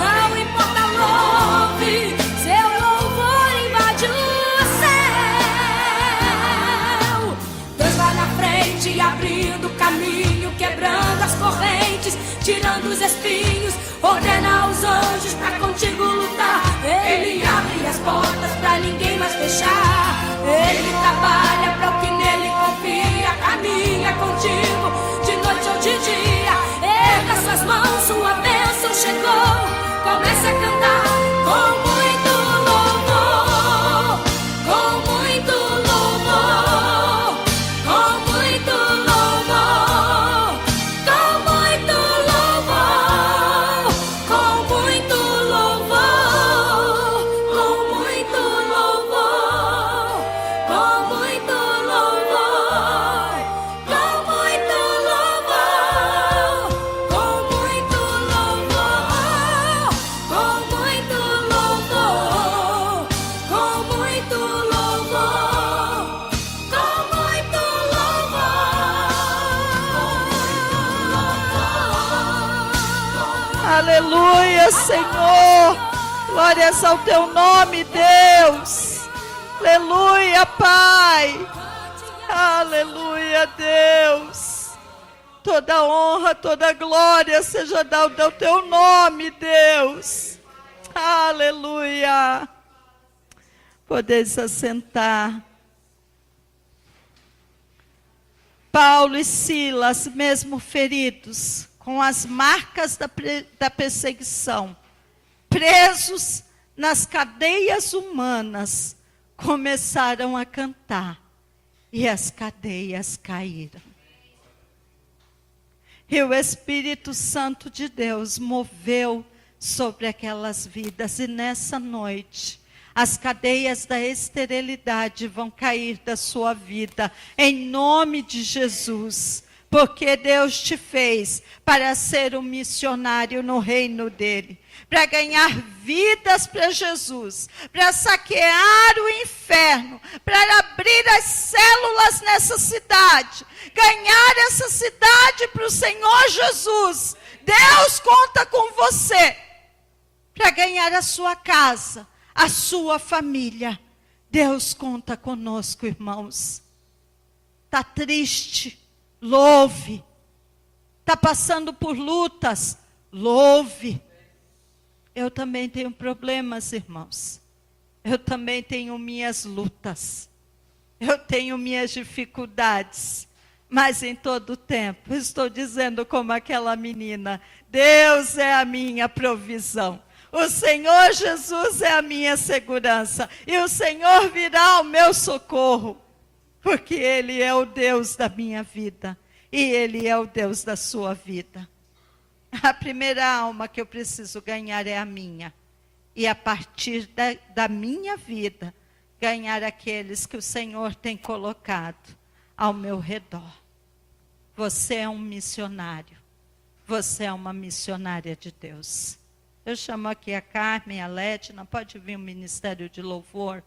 Não importa, louve. Seu louvor invade o céu. Deus vai na frente, abrindo o caminho, quebrando as correntes, tirando os espinhos. Ordena aos anjos pra contigo lutar. Ele abre as portas pra ninguém mais fechar. Ele trabalha pra o que nele confia. Caminha contigo de noite ou de dia. Erga suas mãos, sua bênção chegou. Comece a cantar com muito louvor. Com muito louvor. Com Aleluia, Senhor. Glórias ao teu nome, Deus. Aleluia, Pai. Aleluia, Deus. Toda honra, toda glória seja dada ao teu nome, Deus. Aleluia. Podeis assentar. Paulo e Silas, mesmo feridos, com as marcas da perseguição, presos nas cadeias humanas, começaram a cantar e as cadeias caíram. E o Espírito Santo de Deus moveu sobre aquelas vidas, e nessa noite as cadeias da esterilidade vão cair da sua vida, em nome de Jesus. Porque Deus te fez para ser um missionário no reino dele, para ganhar vidas para Jesus, para saquear o inferno, para abrir as células nessa cidade, ganhar essa cidade para o Senhor Jesus. Deus conta com você para ganhar a sua casa, a sua família. Deus conta conosco, irmãos. Está triste? Louve. Está passando por lutas? Louve. Eu também tenho problemas, irmãos. Eu também tenho minhas lutas. Eu tenho minhas dificuldades. Mas em todo tempo estou dizendo como aquela menina: Deus é a minha provisão. O Senhor Jesus é a minha segurança. E o Senhor virá ao meu socorro. Porque Ele é o Deus da minha vida. E Ele é o Deus da sua vida. A primeira alma que eu preciso ganhar é a minha. E a partir da minha vida, ganhar aqueles que o Senhor tem colocado ao meu redor. Você é um missionário. Você é uma missionária de Deus. Eu chamo aqui a Carmen, a Létina, pode vir o Ministério de Louvor.